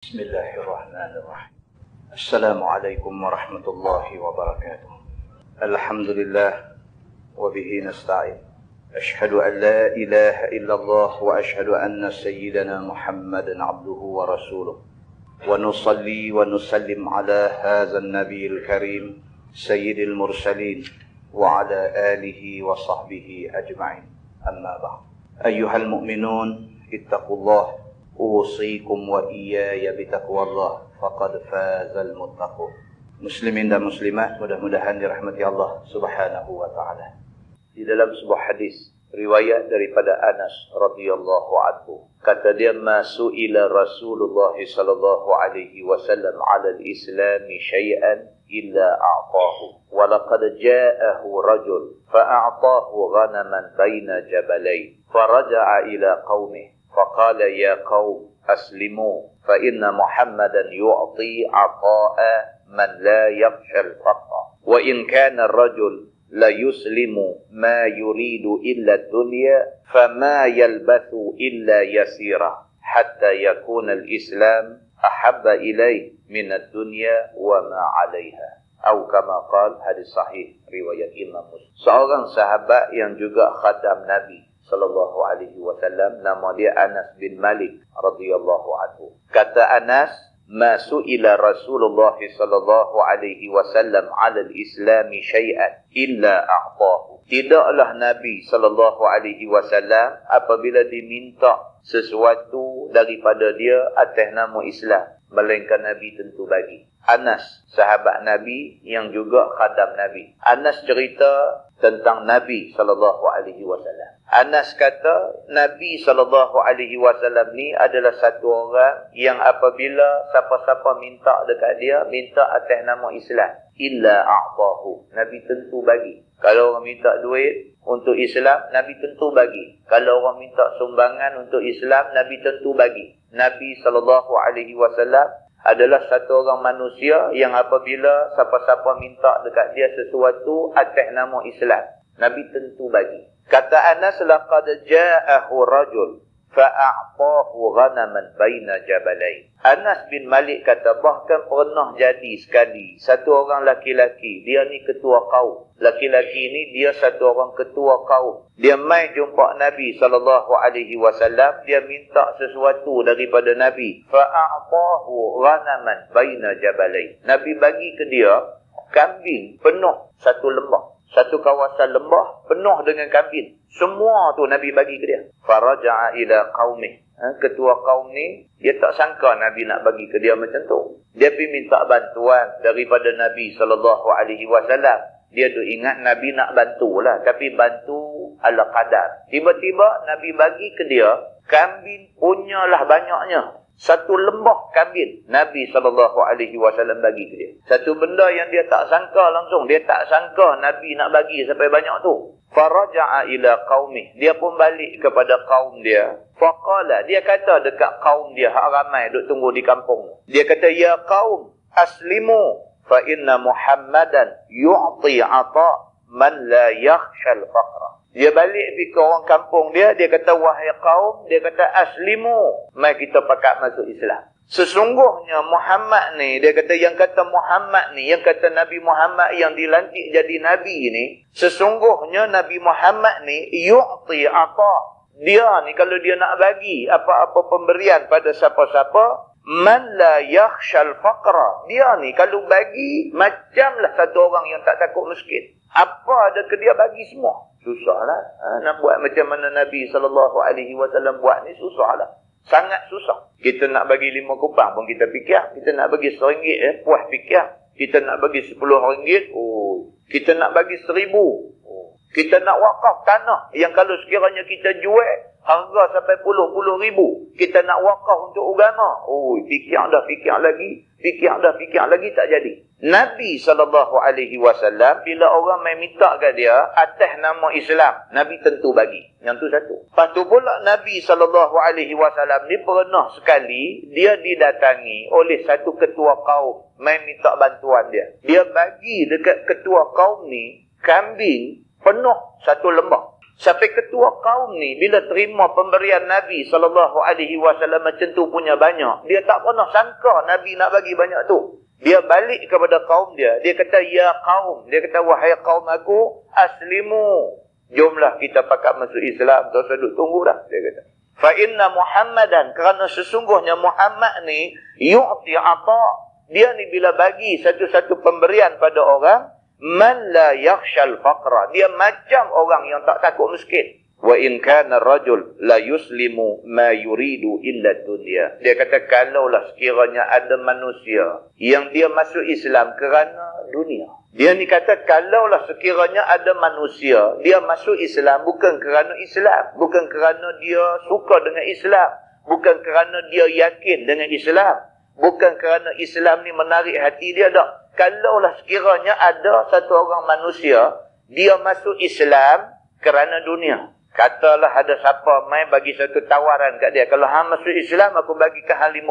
بسم الله الرحمن الرحيم. السلام عليكم ورحمة الله وبركاته. الحمد لله وبه نستعين. أشهد أن لا إله إلا الله وأشهد أن سيدنا محمدا عبده ورسوله ونصلي ونسلم على هذا النبي الكريم سيد المرسلين وعلى آله وصحبه أجمعين. أما بعد، أيها المؤمنون اتقوا الله، أوصيكم وإياي بتقوى الله فقد فاز المتقون. Muslimin dan muslimat, mudah-mudahan dirahmati Allah Subhanahu wa taala. Di dalam sebuah hadis riwayat daripada Anas radhiyallahu anhu, kata dia, "Masu'ila Rasulullah sallallahu alaihi wasallam 'ala al-Islam syai'an illa a'tahu, wa laqad ja'ahu rajul fa'a'tahu ghanaman baina jabalain, faraja'a ila qaumihi faqala ya qaum aslimu fa inna Muhammadan yu'ti 'ata'a man la yakhsha al-faqra, wa in kana ar-rajul la yuslimu ma yuridu illa ad-dunya fama yalbathu illa yasira hatta yakuna al-Islam ahabba ilayhi min ad-dunya wa ma 'alayha." Atau kama qala, hadis sahih riwayat Imam Muslim. Seorang sahabat yang juga khadam Nabi sallallahu alaihi wasallam, nama dia Anas bin Malik radhiyallahu anhu. Kata Anas, "Ma su'ila Rasulullah sallallahu alaihi wasallam 'ala al-Islam syai'an illa a'tahu." Tidaklah Nabi sallallahu alaihi wasallam apabila diminta sesuatu daripada dia atas nama Islam, melainkan Nabi tentu bagi. Anas, sahabat Nabi yang juga khadam Nabi. Anas cerita tentang Nabi sallallahu alaihi wasallam. Anas kata, Nabi sallallahu alaihi wasallam ni adalah satu orang yang apabila siapa-siapa minta dekat dia, minta atas nama Islam, illa a'tahu, Nabi tentu bagi. Kalau orang minta duit untuk Islam, Nabi tentu bagi. Kalau orang minta sumbangan untuk Islam, Nabi tentu bagi. Nabi sallallahu alaihi wasallam adalah satu orang manusia yang apabila siapa-siapa minta dekat dia sesuatu atas nama Islam, Nabi tentu bagi. Kata Anas, laqad ja'ahu rajul fa'a'tahu ghanaman baina jabalain. Anas bin Malik kata, bahkan pernah jadi sekali satu orang laki-laki, dia ni ketua kaum. Laki-laki ni dia satu orang ketua kaum. Dia mai jumpa Nabi sallallahu alaihi wasallam, dia minta sesuatu daripada Nabi. Fa'a'tahu ghanaman baina jabalain. Nabi bagi ke dia kambing penuh satu lembah. Satu kawasan lembah penuh dengan kambing. Semua tu Nabi bagi ke dia. Faraja'a ila qaumih. Ketua kaum ni, dia tak sangka Nabi nak bagi ke dia macam tu. Dia pergi minta bantuan daripada Nabi SAW. Dia tu ingat Nabi nak bantulah, tapi bantu ala qadar. Tiba-tiba Nabi bagi ke dia, kambing punyalah banyaknya. Satu lembah kambing Nabi SAW bagi ke dia. Satu benda yang dia tak sangka langsung. Dia tak sangka Nabi nak bagi sampai banyak tu. Faraja'a ila qaumih. Dia pun balik kepada kaum dia. Faqala, dia kata dekat kaum dia, hak ramai duk tunggu di kampung. Dia kata, ya qaum aslimu fa inna Muhammadan yu'ti 'ata man la yakhsha al-faqra. Dia balik pergi ke orang kampung dia, dia kata, wahai kaum, dia kata, aslimu, mai kita pakat masuk Islam. Sesungguhnya Muhammad ni, dia kata, yang kata Muhammad ni, yang kata Nabi Muhammad yang dilantik jadi Nabi ni, sesungguhnya Nabi Muhammad ni, yu'ti 'ata. Dia ni kalau dia nak bagi apa-apa pemberian pada siapa-siapa, man la yakhshal faqra. Dia ni kalau bagi, macamlah satu orang yang tak takut miskin. Apa ada ke dia bagi semua. Susahlah. Nak buat macam mana Nabi SAW buat ni, susahlah. Sangat susah. Kita nak bagi 5 kupang pun kita fikir. Kita nak bagi RM1, puas fikir. Kita nak bagi RM10, kita nak bagi RM1,000. Kita nak wakaf tanah yang kalau sekiranya kita jual harga sampai puluh ribu, kita nak wakaf untuk agama. Fikir lagi tak jadi. Nabi SAW bila orang main minta kat dia atas nama Islam, Nabi tentu bagi. Yang tu satu. Lepas tu pula Nabi SAW ni pernah sekali dia didatangi oleh satu ketua kaum main minta bantuan dia. Dia bagi dekat ketua kaum ni kambing penuh satu lembah. Sampai ketua kaum ni bila terima pemberian Nabi SAW macam tu punya banyak, dia tak pernah sangka Nabi nak bagi banyak tu. Dia balik kepada kaum dia. Dia kata, ya kaum. Dia kata, wahai kaum aku, aslimu. Jomlah kita pakat masuk Islam. Tak usah duduk tunggu dah. Dia kata. Fa inna Muhammadan. Kerana sesungguhnya Muhammad ni, yu'ti ata. Dia ni bila bagi satu-satu pemberian pada orang, man la yakhshal faqra. Dia macam orang yang tak takut miskin. Wa in kana ar-rajul la yuslimu ma yuridu illa dunya. Dia kata kalaulah sekiranya ada manusia yang dia masuk Islam kerana dunia. Dia ni kata kalaulah sekiranya ada manusia dia masuk Islam bukan kerana Islam, bukan kerana dia suka dengan Islam, bukan kerana dia yakin dengan Islam, bukan kerana Islam ni menarik hati dia dak. Kalaulah sekiranya ada satu orang manusia dia masuk Islam kerana dunia. Katalah ada siapa mai bagi satu tawaran kat dia. Kalau hang masuk Islam, aku bagi ke hang 50,000.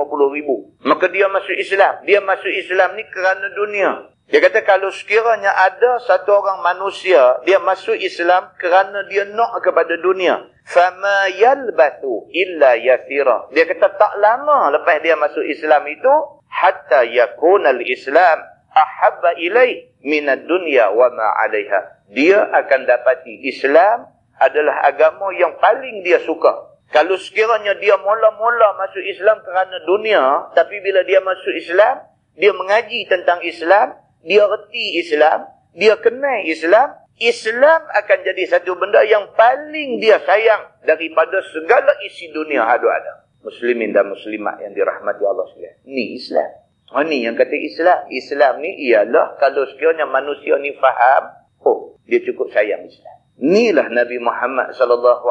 Maka dia masuk Islam. Dia masuk Islam ni kerana dunia. Dia kata kalau sekiranya ada satu orang manusia, dia masuk Islam kerana dia nak kepada dunia. Fama yalbathu illa yasira. Dia kata tak lama lepas dia masuk Islam itu, hatta yakunal Islam ahabba ilaih minad dunya wa ma 'alaiha. Dia akan dapati Islam adalah agama yang paling dia suka. Kalau sekiranya dia mula-mula masuk Islam kerana dunia, tapi bila dia masuk Islam, dia mengaji tentang Islam, dia reti Islam, dia kenal Islam, Islam akan jadi satu benda yang paling dia sayang daripada segala isi dunia ada. Muslimin dan muslimat yang dirahmati Allah sekalian. Ni Islam. Ni yang kata Islam. Islam ni ialah kalau sekiranya manusia ni faham, oh, dia cukup sayang Islam. Inilah Nabi Muhammad SAW.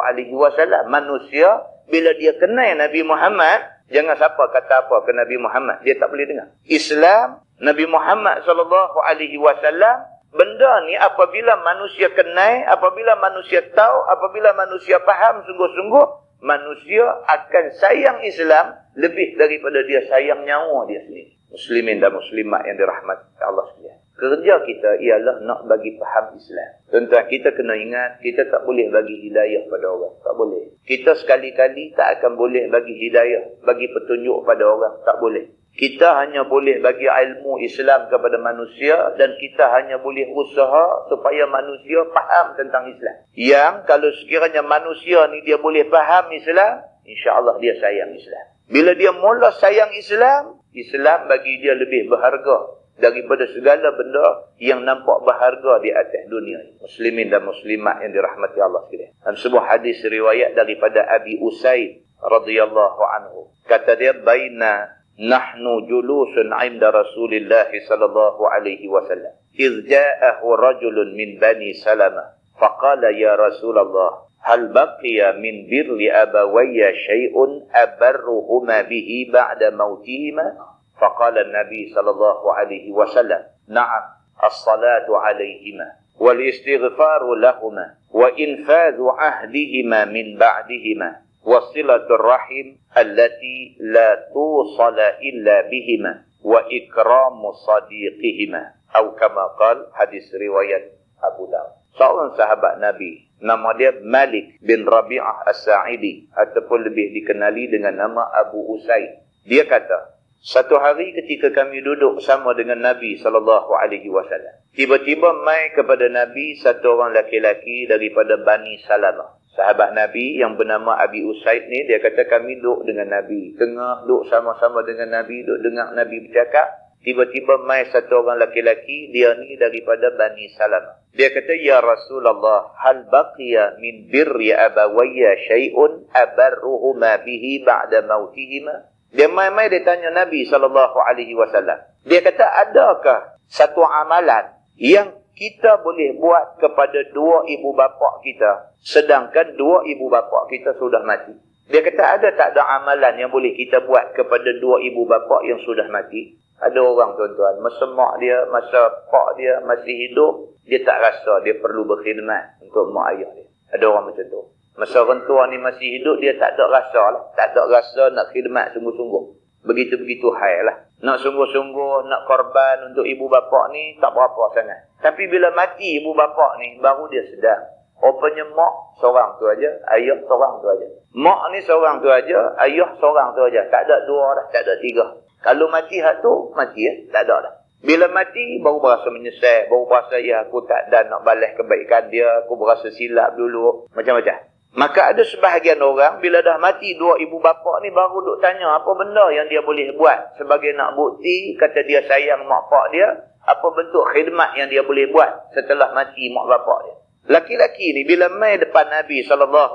Manusia, bila dia kenal Nabi Muhammad, jangan siapa kata apa ke Nabi Muhammad, dia tak boleh dengar. Islam, Nabi Muhammad SAW, benda ni apabila manusia kenal, apabila manusia tahu, apabila manusia faham sungguh-sungguh, manusia akan sayang Islam lebih daripada dia sayang nyawa dia sendiri. Muslimin dan muslimat yang dirahmati Allah sekalian. Kerja kita ialah nak bagi faham Islam. Tuan-tuan, kita kena ingat, kita tak boleh bagi hidayah pada orang. Tak boleh. Kita sekali-kali tak akan boleh bagi hidayah, bagi petunjuk pada orang. Tak boleh. Kita hanya boleh bagi ilmu Islam kepada manusia dan kita hanya boleh usaha supaya manusia faham tentang Islam. Yang kalau sekiranya manusia ni dia boleh faham Islam, insya-Allah dia sayang Islam. Bila dia mula sayang Islam, Islam bagi dia lebih berharga daripada segala benda yang nampak berharga di atas dunia. Muslimin dan muslimat yang dirahmati Allah sekalian. Dalam sebuah hadis riwayat daripada Abi Usaid radhiyallahu anhu. Kata dia, baina nahnu julusun 'inda Rasulillah sallallahu alaihi wasallam. Idh ja'ahu rajulun min Bani Salamah. Faqala ya Rasulullah, hal baqiya min birri abawayya shay'un abarruhuma bihi ba'da mautihima? فقال النبي صلى الله عليه وسلم نعم الصلاة عليهما والاستغفار لهما وإنفاذ عهدهما من بعدهما وصلة الرحم التي لا توصل إلا بهما وإكرام صديقهما أو كما قال hadis riwayat Abu Dawud. Seorang sahabat Nabi, nama dia Malik bin Rabi'ah As-Sa'idi ataupun lebih dikenali dengan nama Abu Usaid. Dia kata, satu hari ketika kami duduk sama dengan Nabi SAW, tiba-tiba mai kepada Nabi satu orang laki-laki daripada Bani Salamah. Sahabat Nabi yang bernama Abi Usaid ni, dia kata kami duduk dengan Nabi. Tengah duduk sama-sama dengan Nabi, duduk dengar Nabi bercakap. Tiba-tiba mai satu orang laki-laki, dia ni daripada Bani Salamah. Dia kata, ya Rasulullah, hal baqiya min birri abawayya syai'un abarruhuma bihi ba'da mautihima? Dia mai-mai dia tanya Nabi SAW. Dia kata, adakah satu amalan yang kita boleh buat kepada dua ibu bapa kita, sedangkan dua ibu bapa kita sudah mati? Dia kata, ada tak ada amalan yang boleh kita buat kepada dua ibu bapa yang sudah mati? Ada orang, tuan-tuan, masa mak dia, masa pak dia masih hidup, dia tak rasa dia perlu berkhidmat untuk mak ayah dia. Ada orang macam tu. Masa orang tua ni masih hidup, dia tak ada rasa lah. Tak ada rasa nak khidmat sungguh-sungguh. Begitu-begitu hal lah. Nak sungguh-sungguh, nak korban untuk ibu bapa ni, tak berapa sangat. Tapi bila mati ibu bapa ni, baru dia sedar. Rupanya mak seorang tu aja, ayah seorang tu aja. Mak ni seorang tu aja, ayah seorang tu aja. Tak ada dua dah, tak ada tiga. Kalau mati hak tu, mati tak ada dah. Bila mati, baru berasa menyesal. Baru berasa, ya aku tak ada nak balas kebaikan dia. Aku berasa silap dulu. Macam-macam. Maka ada sebahagian orang, bila dah mati dua ibu bapa ni, baru duk tanya apa benda yang dia boleh buat. Sebagai nak bukti, kata dia sayang mak pak dia. Apa bentuk khidmat yang dia boleh buat setelah mati mak bapa dia. Laki-laki ni bila mai depan Nabi SAW,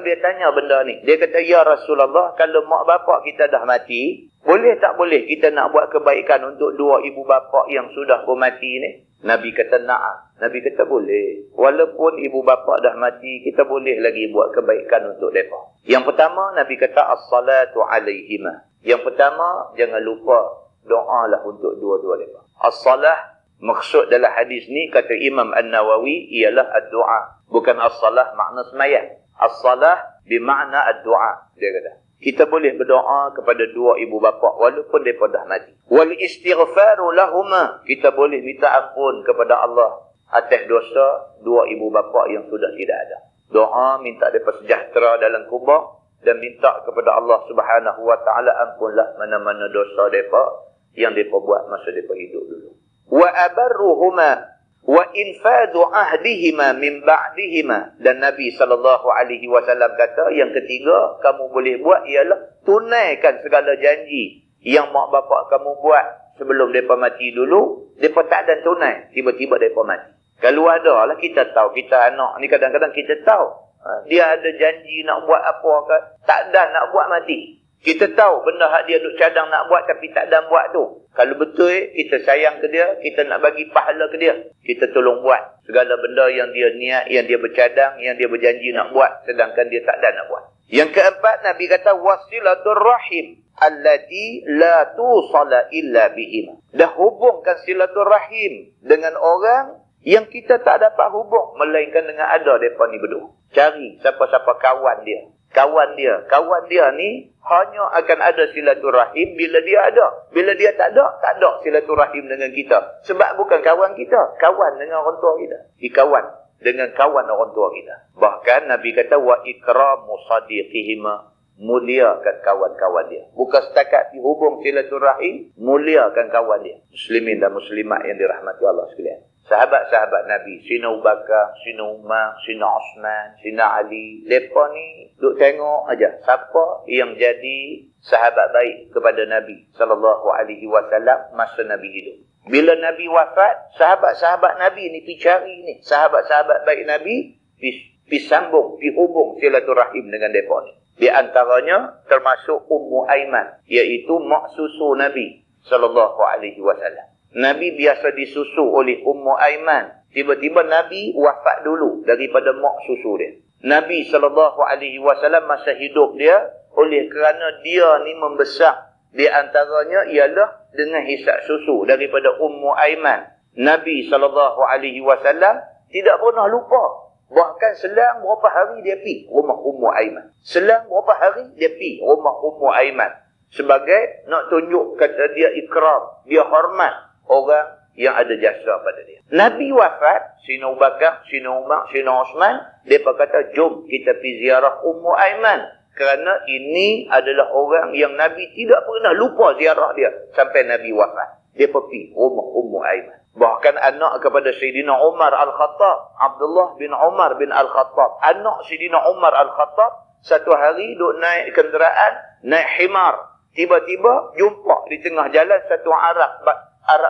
dia tanya benda ni. Dia kata, ya Rasulullah, kalau mak bapak kita dah mati, boleh tak boleh kita nak buat kebaikan untuk dua ibu bapa yang sudah pun mati ni? Nabi kata, na'am. Nabi kata, boleh. Walaupun ibu bapa dah mati, kita boleh lagi buat kebaikan untuk mereka. Yang pertama, Nabi kata, as-salatu alaihima. Yang pertama, jangan lupa doa lah untuk dua-dua mereka. As-salah, maksud dalam hadis ni, kata Imam An-Nawawi, ialah ad-du'a. Bukan as-salah makna semayang. As-salah bermakna ad-du'a. Dia kata, kita boleh berdoa kepada dua ibu bapa walaupun mereka dah mati. Wal istighfaru lahuma. Kita boleh minta ampun kepada Allah atas dosa dua ibu bapa yang sudah tidak ada. Doa minta mereka sejahtera dalam kubur dan minta kepada Allah Subhanahu wa taala, ampunlah mana-mana dosa mereka yang mereka buat masa mereka hidup dulu. Wa abarruhuma wa infadu ahdihima min ba'dihima. Dan Nabi SAW kata, yang ketiga kamu boleh buat ialah tunaikan segala janji yang mak bapak kamu buat sebelum mereka mati dulu. Mereka tak ada tunai, tiba-tiba mereka mati. Kalau ada lah, kita tahu, kita anak ni kadang-kadang kita tahu dia ada janji nak buat apa ke, tak ada nak buat, mati. Kita tahu benda hak dia duk cadang nak buat tapi tak ada buat tu. Kalau betul kita sayang ke dia, kita nak bagi pahala ke dia, kita tolong buat segala benda yang dia niat, yang dia bercadang, yang dia berjanji nak buat sedangkan dia tak ada nak buat. Yang keempat, Nabi kata wasilatur rahim allati la tusala illa bihima. Dah hubungkan silaturahim dengan orang yang kita tak dapat hubung melainkan dengan ada depa ni berdua. Cari siapa-siapa kawan dia. Kawan dia ni hanya akan ada silaturahim bila dia ada. Bila dia tak ada silaturahim dengan kita. Sebab bukan kawan kita, kawan dengan orang tua kita. Kawan dengan kawan orang tua kita. Bahkan Nabi kata wa ikramu sadiqihima, muliakan kawan-kawan dia. Bukan setakat dihubung silaturahim, muliakan kawan dia. Muslimin dan muslimat yang dirahmati Allah sekalian. Sahabat-sahabat Nabi, Sina Abu Bakar, Sina Umar, Sina Osman, Sina Ali, mereka ni duk tengok aja siapa yang jadi sahabat baik kepada Nabi SAW masa Nabi hidup. Bila Nabi wafat, sahabat-sahabat Nabi ni pergi cari ni sahabat-sahabat baik Nabi, pergi sambung, pergi hubung silaturahim dengan mereka ni. Di antaranya termasuk Ummu Aiman, iaitu mak susu Nabi SAW. Nabi biasa disusu oleh Ummu Aiman. Tiba-tiba Nabi wafat dulu daripada mak susu dia. Nabi SAW masa hidup dia, oleh kerana dia ni membesar, di antaranya ialah dengan hisap susu daripada Ummu Aiman. Nabi SAW tidak pernah lupa. Bahkan selang berapa hari dia pergi rumah Ummu Aiman. Selang berapa hari dia pergi rumah Ummu Aiman. Sebagai nak tunjuk kata dia ikram, dia hormat orang yang ada jasa pada dia. Nabi wafat, Sina Abu Bakar, Sina Umar, Sina Osman, mereka kata, jom kita pergi ziarah Ummu Aiman. Kerana ini adalah orang yang Nabi tidak pernah lupa ziarah dia sampai Nabi wafat. Dia pergi rumah Ummu Aiman. Bahkan anak kepada Sayyidina Umar Al-Khattab, Abdullah bin Umar bin Al-Khattab, anak Sayyidina Umar Al-Khattab, satu hari duk naik kenderaan, naik himar. Tiba-tiba jumpa di tengah jalan satu Arab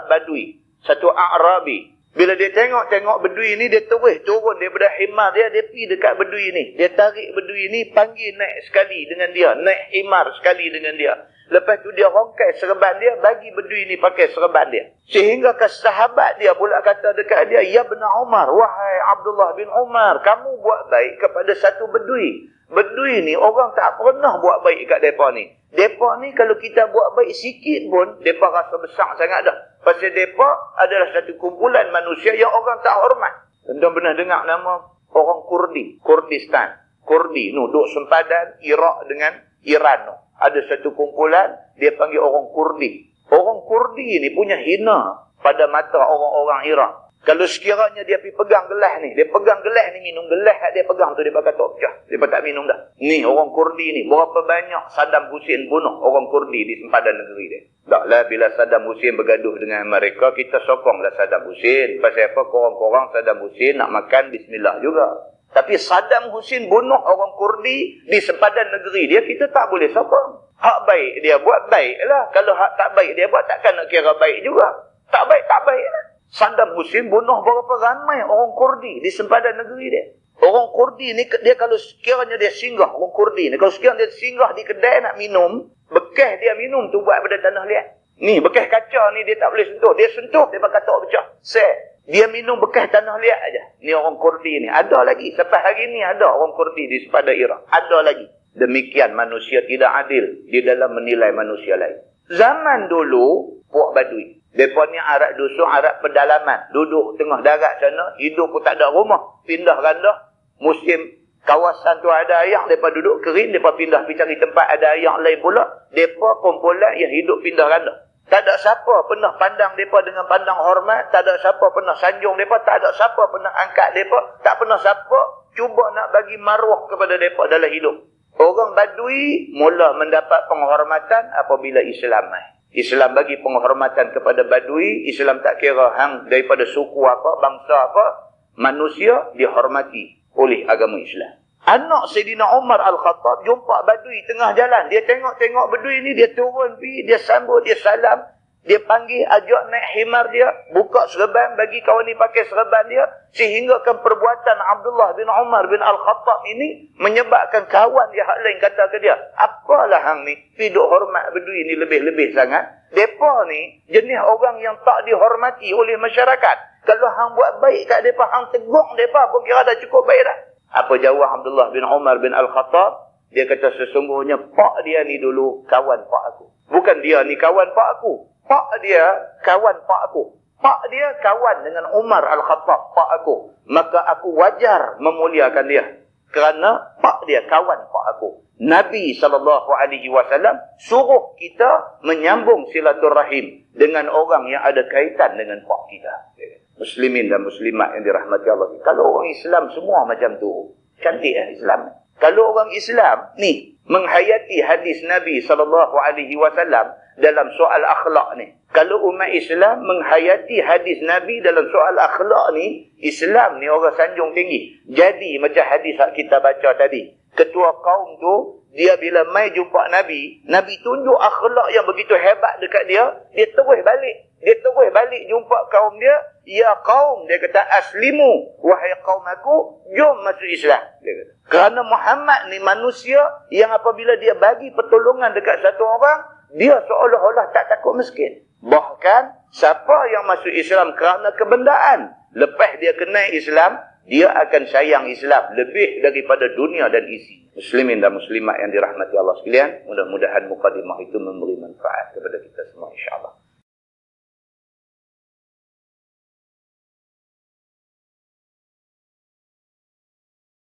Badui, satu Arabi. Bila dia tengok Badui ni, dia terus turun daripada himar dia, dia pergi dekat Badui ni. Dia tarik Badui ni, panggil naik sekali dengan dia, naik himar sekali dengan dia. Lepas tu dia rongkai serban dia, bagi Badui ni pakai serban dia. Sehingga ke sahabat dia pula kata dekat dia, ya bin Umar, wahai Abdullah bin Umar, kamu buat baik kepada satu Badui. Badui ni orang tak pernah buat baik kat mereka ni. Mereka ni kalau kita buat baik sikit pun, mereka rasa besar sangat dah. Pasal mereka adalah satu kumpulan manusia yang orang tak hormat. Tuan pernah dengar nama orang Kurdi, Kurdistan. Kurdi nu duk sempadan Iraq dengan Iran nu. Ada satu kumpulan, dia panggil orang Kurdi. Orang Kurdi ni punya hina pada mata orang-orang Iraq. Kalau sekiranya dia pergi pegang gelas ni, dia pegang gelas ni, minum gelas dia pegang tu, dia kata pecah. Dia tak minum dah. Ni orang Kurdi ni, berapa banyak Saddam Hussein bunuh orang Kurdi di sempadan negeri dia. Taklah bila Saddam Hussein bergaduh dengan Amerika, kita sokonglah Saddam Hussein. Pasal apa? Korang-korang Saddam Hussein nak makan bismillah juga. Tapi Saddam Hussein bunuh orang Kurdi di sempadan negeri dia, kita tak boleh sokong. Hak baik dia buat, baiklah. Kalau hak tak baik dia buat, takkan nak kira baik juga. Tak baik, tak baiklah. Saddam Hussein bunuh berapa ramai orang Kurdi di sempadan negeri dia. Orang Kurdi ni, dia kalau sekiranya dia singgah, orang Kurdi ni, kalau sekiranya dia singgah di kedai nak minum, bekas dia minum tu buat pada tanah liat. Ni, bekas kaca ni dia tak boleh sentuh. Dia sentuh, dia bakal katak pecah. Dia minum bekas tanah liat aja. Ni orang Kurdi ni. Ada lagi. Sampai hari ni ada orang Kurdi di sempadan Iraq. Ada lagi. Demikian manusia tidak adil di dalam menilai manusia lain. Zaman dulu, puak Badui. Mereka ni Arab dusun, Arab pedalaman. Duduk tengah darat sana, hidup pun tak ada rumah. Pindah randah. Musim kawasan tu ada air, mereka duduk kering, mereka pindah pergi cari tempat ada air lain pula. Mereka kumpulan yang hidup pindah randah. Tak ada siapa pernah pandang mereka dengan pandang hormat. Tak ada siapa pernah sanjung mereka. Tak ada siapa pernah angkat mereka. Tak pernah siapa cuba nak bagi maruah kepada mereka dalam hidup. Orang Badui mula mendapat penghormatan apabila Islam mai. Islam bagi penghormatan kepada Badui. Islam tak kira hang daripada suku apa, bangsa apa. Manusia dihormati oleh agama Islam. Anak Sayyidina Umar Al-Khattab jumpa Badui tengah jalan. Dia tengok Badui ni, dia turun pergi, dia sambut, dia salam. Dia panggil, ajak naik himar dia, buka serban, bagi kawan ni pakai serban dia, sehinggakan perbuatan Abdullah bin Umar bin Al-Khattab ini menyebabkan kawan dia hak lain kata ke dia, apalah hang ni, hidup hormat Badui ni lebih-lebih sangat. Depa ni jenis orang yang tak dihormati oleh masyarakat. Kalau hang buat baik kat depa, hang tegur depa pun kira dah cukup baik dah. Apa jawab Abdullah bin Umar bin Al-Khattab? Dia kata sesungguhnya pak dia ni dulu kawan pak aku. Bukan dia ni kawan pak aku. Pak dia kawan pak aku. Pak dia kawan dengan Umar Al-Khattab, pak aku. Maka aku wajar memuliakan dia. Kerana pak dia kawan pak aku. Nabi SAW suruh kita menyambung silaturahim dengan orang yang ada kaitan dengan pak kita. Muslimin dan muslimat yang dirahmati Allah. Kalau orang Islam semua macam tu, cantik Islam. Kalau orang Islam ni menghayati hadis Nabi SAW dalam soal akhlak ni. Kalau umat Islam menghayati hadis Nabi dalam soal akhlak ni, Islam ni orang sanjung tinggi. Jadi macam hadis yang kita baca tadi. Ketua kaum tu, dia bila mai jumpa Nabi, Nabi tunjuk akhlak yang begitu hebat dekat dia, dia terus balik. Dia terus balik jumpa kaum dia, ya kaum, dia kata aslimu, wahai kaum aku, jom masuk Islam. Dia kata. Kerana Muhammad ni manusia yang apabila dia bagi pertolongan dekat satu orang, dia seolah-olah tak takut miskin. Bahkan, siapa yang masuk Islam kerana kebendaan, lepas dia kenal Islam, dia akan sayang Islam lebih daripada dunia dan isi. Muslimin dan muslimat yang dirahmati Allah sekalian, mudah-mudahan mukadimah itu memberi manfaat kepada kita semua insya-Allah.